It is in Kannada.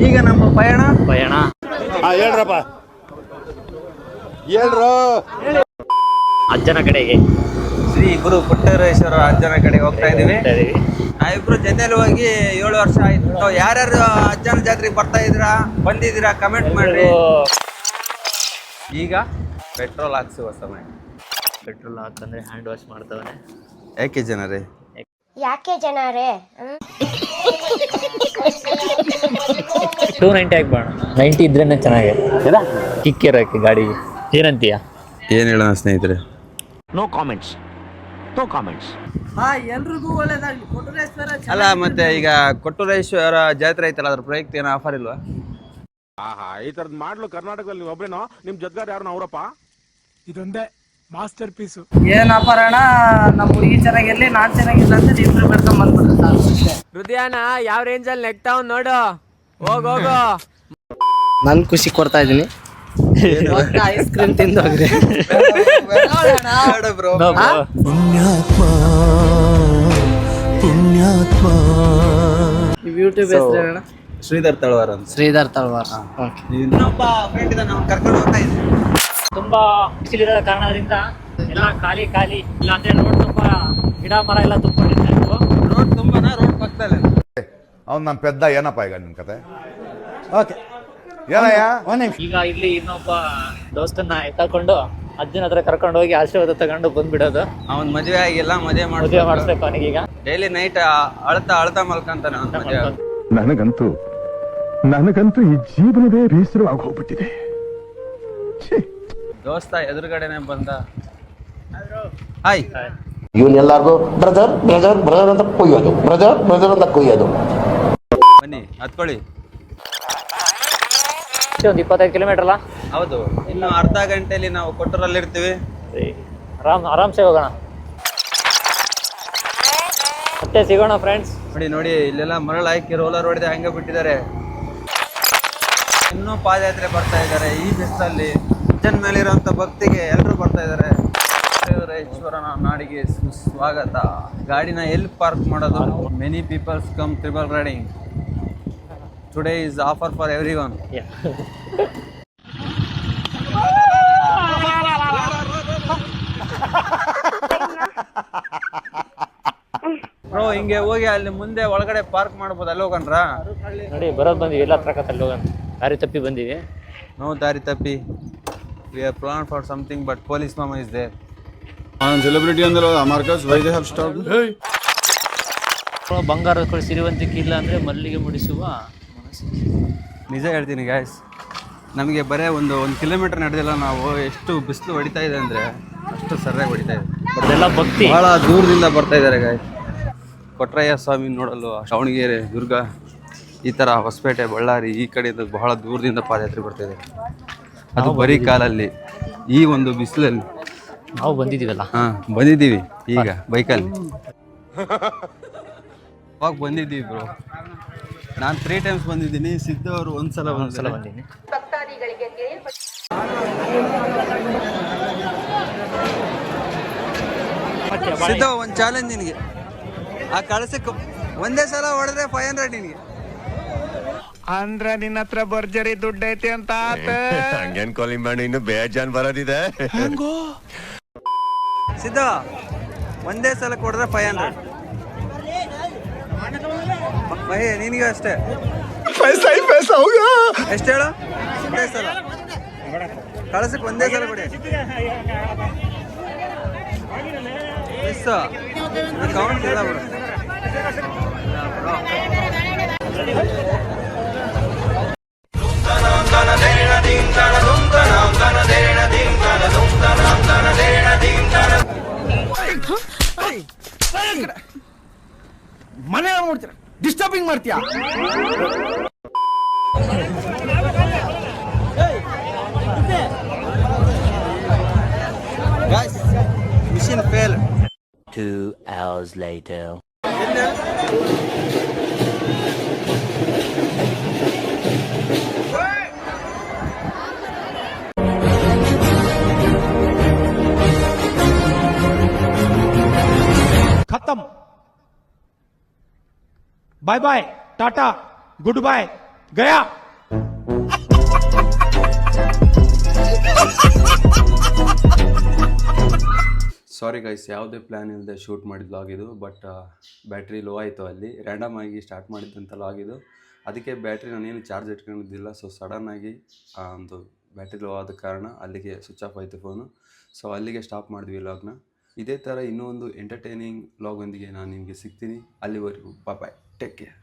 ಈಗ ನಮ್ಮ ಪಯಣ ಹೇಳ್ರಪ್ಪ ಹೇಳ್ರು. ಅಜ್ಜನ ಕಡೆಗೆ ಶ್ರೀ ಗುರು ಪುಟ್ಟೇಶ್ವರ ಅಜ್ಜನ ಕಡೆಗೆ ಹೋಗ್ತಾ ಇದೀವಿ. ನಾವಿಬ್ರು ಜೊತೆಲಿ ಹೋಗಿ 7 ವರ್ಷ ಆಯ್ತು. ಯಾರ್ಯಾರು ಅಜ್ಜನ ಜಾತ್ರೆಗೆ ಬಂದಿದ್ದೀರಾ ಕಮೆಂಟ್ ಮಾಡ್ರಿ. ಈಗ ಪೆಟ್ರೋಲ್ ಹಾಕ್ಸುವ ಸಮಯ. ಪೆಟ್ರೋಲ್ ಹಾಕಂದ್ರೆ ಹ್ಯಾಂಡ್ ವಾಶ್ ಮಾಡ್ತವನೆ. ಯಾಕೆ ಜನರೇ 290 ಹಾಕ್ಬೋಣ. 90 ಇದ್ರೇನೆ ಚೆನ್ನಾಗಿ ಕಿಕ್ ಇರೋಕೆ ಗಾಡಿಗೆ. ಏನಂತೀಯ? ಏನ್ ಹೇಳೋಣ ಸ್ನೇಹಿತರೆ? No comments. ಎಲ್ರಿಗೂ ಒಳ್ಳೇದಾಗ್ಲಿ. ಕೊಟ್ಟೂರೇಶ್ವರ ಅಲ್ಲ ಮತ್ತೆ ಈಗ ಕೊಟ್ಟೂರೇಶ್ವರ ಜಾತ್ರೆ ಐತಲ್ಲ, ಅದ್ರ ಪ್ರಯುಕ್ತ ಏನೋ ಆಫರ್ ಇಲ್ವಾ? ಈ ತರದ್ ಮಾಡ್ಲು ಕರ್ನಾಟಕದಲ್ಲಿ ನೀವು ಒಬ್ರೇನೋ, ನಿಮ್ ಜೊತೆಗಾರ ಯಾರು ಅವರಪ್ಪ? ಇದೊಂದೇ ಮಾಸ್ಟರ್ ಪೀಸು. ಏನ್ ಅಪರಾಣ, ನಮ್ಮ ಹುಡುಗಿ ಚೆನ್ನಾಗಿರ್ಲಿ, ನಾನ್ ಚೆನ್ನಾಗಿಲ್ಲ ಅಂತ ಇಬ್ರು ಬೆಳ್ಕೊಂಡ್ ಬಂದ್ಬಿಡ್ತಾರೆ. ಹೃದಯನ ಯಾವ ರೇಂಜಲ್ಲಿ ನೆಕ್ತಾವ್ ನೋಡು. ಹೋಗು ನನ್ ಖುಷಿ ಕೊಡ್ತಾ ಇದೀನಿ. ಐಸ್ ಕ್ರೀಮ್ ತಿಂದು ಹೋಗ್ರಿ. ಯೂಟ್ಯೂಬ್ ಹೆಸರು ಶ್ರೀಧರ್ ತಳವಾರ್ ಅಂತ. ಶ್ರೀಧರ್ ತಳವಾರ್. ಇನ್ನೊಬ್ಬ ಫ್ರೆಂಡ್ ಇದ್ದಾನೆ, ಅವ್ನು ಕರ್ಕೊಂಡು ಹೋಗ್ತಾ ಇದ್ದೀನಿ. ತುಂಬಾ ಬಿಸಿಲಿರೋ ಕಾರಣದಿಂದ ಎಲ್ಲ ಖಾಲಿ ಇಲ್ಲ ಅಂದ್ರೆ ರೋಡ್ ತುಂಬಾ ಗಿಡ ಮರ ಎಲ್ಲ ತುಂಬಿಕೊಂಡಿರ್ತಾರೆ. ರೋಡ್ ತುಂಬಾನ, ರೋಡ್ ಪಕ್ಕದಲ್ಲೇ. ಅವ್ನು ನಮ್ಮ ಪೆದ್ದ ಏನಪ್ಪ ಈಗ ನಿನ್ ಕತೆ? ಓಕೆ ಏನಯ್ಯ? ಈಗ ಇಲ್ಲಿ ಇನ್ನೊಬ್ಬ ದೋಸ್ತನ್ನ ಎತ್ತಾಕೊಂಡು ಅಜ್ಜನ ಹತ್ರ ಕರ್ಕೊಂಡು ಹೋಗಿ ಆಶೀರ್ವಾದ ತಗೊಂಡು ಬಂದ್ಬಿಡೋದು. ಅವನ್ ಮದ್ವೆ ಆಗಿಲ್ಲ, ಮದುವೆ ಮಾಡಿಸ್ಬೇಕು ಅವನಿಗೀಗ. ಡೈಲಿ ನೈಟ್ ಅಳ್ತಾ ಮಲ್ಕಂತಾನೆ ಅವ್ನ ಮದ್ವೆ. ನನಗಂತೂ ಈ ಜೀವನವೇ ಬೇಸರವಾಗಿ ಹೋಗ್ಬಿಟ್ಟಿದೆ. ದೋಸ್ತ ಎದುರುಗಡೆನೆ ಬಂದ. ಹಾಯ್. ಇವನ್ನೆಲ್ಲರಿಗೂ ಬ್ರದರ್ ಅಂತ ಕೊಯ್ಯೋದು, ಬ್ರದರ್ ಅಂತ ಕೊಯ್ಯೋದು. ಬನ್ನಿ ಹತ್ಕೊಳ್ಳಿ. ಒಂದು 25 ಕಿಲೋಮೀಟರ್ ಅಲ್ಲ? ಹೌದು, ಇನ್ನು ಅರ್ಧ ಗಂಟೆಯಲ್ಲಿ ನಾವು ಕೊಟ್ಟೂರಲ್ಲಿ ಇರ್ತೀವಿ. ಆರಾಮ್ಸೆ ಹೋಗೋಣ. ಮತ್ತೆ ಸಿಗೋಣ ಫ್ರೆಂಡ್ಸ್. ನೋಡಿ ಇಲ್ಲೆಲ್ಲ ಮರಳು ಹಾಕಿ ರೋಲರ್ ಹೊಡೆದು ಹಂಗೆ ಬಿಟ್ಟಿದ್ದಾರೆ. ಇನ್ನೂ ಪಾದಯಾತ್ರೆ ಬರ್ತಾ ಇದ್ದಾರೆ ಈ ಬಿಸಿಲಲ್ಲಿ. ಅಜ್ಜನ ಮೇಲಿರುವಂತ ಭಕ್ತಿಗೆ ಎಲ್ಲರೂ ಬರ್ತಾ ಇದ್ದಾರೆ. ಈಶ್ವರನ ನಾಡಿಗೆ ಸುಸ್ವಾಗತ. ಗಾಡಿನ ಎಲ್ಲಿ ಪಾರ್ಕ್ ಮಾಡೋದು? Many people's come triple riding. Today is offer for every one. Bro ಹಿಂಗೆ ಹೋಗಿ ಅಲ್ಲಿ ಮುಂದೆ ಒಳಗಡೆ ಪಾರ್ಕ್ ಮಾಡ್ಬೋದು, ಅಲ್ಲಿ ಹೋಗಣ್ರ? ನೋಡಿ ಬರೋದು ಬಂದಿವಿ, ಎಲ್ಲ ಹತ್ರಕತ್ತಲ್ಲಿ ಹೋಗೋಣ. ದಾರಿ ತಪ್ಪಿ ಬಂದಿವಿ. ನೋ ದಾರಿ ತಪ್ಪಿ. We are plan for something but police ಮಾಮ ಇಸ್ ದೇರ್. ಸೆಲೆಬ್ರಿಟಿ ಅಂದ್ರೆ Marcus why they have stop. ಬಂಗಾರ ಸಿರಿವಂತಿಕೆ ಇಲ್ಲ ಅಂದ್ರೆ ಮಲ್ಲಿಗೆ ಮುಡಿಸುವ ಮನಸ್ಸು. ನಿಜ ಹೇಳ್ತೀನಿ ಗಾಯ್ಸ್, ನಮಗೆ ಬರೇ ಒಂದು ಕಿಲೋಮೀಟರ್ ನಡೆದಿಲ್ಲ ನಾವು. ಎಷ್ಟು ಬಿಸಿಲು ಹೊಡಿತಾ ಇದೆ ಅಂದರೆ ಅಷ್ಟು ಸರಿಯಾಗಿ ಹೊಡಿತಾ ಇದೆ. ಅದೆಲ್ಲ ಭಕ್ತಿ. ಭಾಳ ದೂರದಿಂದ ಬರ್ತಾ ಇದ್ದಾರೆ ಗಾಯ್ಸ್. ಕೊಟ್ರಯ್ಯ ಸ್ವಾಮಿ ನೋಡಲು ದಾವಣಗೆರೆ, ದುರ್ಗ, ಈ ಥರ ಹೊಸಪೇಟೆ, ಬಳ್ಳಾರಿ ಈ ಕಡೆಯಿಂದ ಬಹಳ ದೂರದಿಂದ ಪಾದಯಾತ್ರೆ ಬರ್ತಾ ಇದೆ. ಅದು ಬರೀ ಕಾಲಲ್ಲಿ, ಈ ಒಂದು ಬಿಸಿಲಲ್ಲಿ ನಾವು ಬಂದಿದ್ದೀವಲ್ಲ. ಬಂದಿದ್ದೀವಿ ಈಗ ಬೈಕಲ್ಲಿ. ಅವಾಗ ಬಂದಿದ್ದೀವಿ ಬ್ರೋ. ನಾನು 3 ಟೈಮ್ಸ್ ಬಂದಿದ್ದೀನಿ. ಸಿದ್ದು ಅವರು ಒಂದ್ಸಲ ಬಂದಿದ್ದೀನಿ. ಸಿದ್ದು, ಒಂದು ಚಾಲೆಂಜ್ ನಿನಗೆ. ಆ ಕಳಸಕ್ಕೆ ಒಂದೇ ಸಲ ಹೊಡೆದ್ರೆ 500 ನಿನಗೆ. ಅಂದ್ರ ನಿನ್ನ ಹತ್ರ ಭರ್ಜರಿ ದುಡ್ಡು ಐತಿ ಅಂತ ಹಂಗೇನ್ ಕಾಲಿಂಗ್ ಮಾಡಿ ಇನ್ನು ಬೇಜಾನ್ ಬರೋದಿದೆ. ಸಿದ್ಧ, ಒಂದೇ ಸಲ ಕೊಡ್ರೆ 500. ನಿನಗೆ ಅಷ್ಟೇ. ಎಷ್ಟು ಹೇಳು? ಒಂದೇ ಸಲ ಕಳಸಕ್ಕೆ ಒಂದೇ ಸಲ ಕೊಡಿ. ಕೌಂಟ್ ಇಲ್ಲ ಬಿಡು. ಮನೆ ನೋಡ್ತೀರ, ಡಿಸ್ಟರ್ಬಿಂಗ್ ಮಾಡ್ತೀಯ. Guys, mission failed. 2 hours later. खत्म. Bye bye, tata, goodbye. ಗಯಾ ಸಾರಿ ಗೈಸ್, ಯಾವುದೇ ಪ್ಲ್ಯಾನ್ ಇಲ್ಲದೆ ಶೂಟ್ ಮಾಡಿದ ಲಾಗ್ ಇದು. ಬಟ್ ಬ್ಯಾಟ್ರಿ ಲೋ ಆಯಿತು, ಅಲ್ಲಿ ರ್ಯಾಂಡಮ್ ಆಗಿ ಸ್ಟಾರ್ಟ್ ಮಾಡಿದ್ದಂಥ ಲಾಗ್ ಇದು. ಅದಕ್ಕೆ ಬ್ಯಾಟ್ರಿ ನಾನೇನು ಚಾರ್ಜ್ ಇಟ್ಕೊಂಡಿದ್ದಿಲ್ಲ. ಸೊ ಸಡನ್ನಾಗಿ ಒಂದು ಬ್ಯಾಟ್ರಿ ಲೋ ಆದ ಕಾರಣ ಅಲ್ಲಿಗೆ ಸ್ವಿಚ್ ಆಫ್ ಆಯಿತು ಫೋನು. ಸೊ ಅಲ್ಲಿಗೆ ಸ್ಟಾಪ್ ಮಾಡಿದ್ವಿ ಲಾಗ್ನ. ಇದೇ ಥರ ಇನ್ನೂ ಒಂದು ಎಂಟರ್ಟೈನಿಂಗ್ ಲಾಗೊಂದಿಗೆ ನಾನು ನಿಮಗೆ ಸಿಗ್ತೀನಿ. ಅಲ್ಲಿವರೆಗೂ ಬಾಯ್, ಟೇಕ್ ಕೇರ್.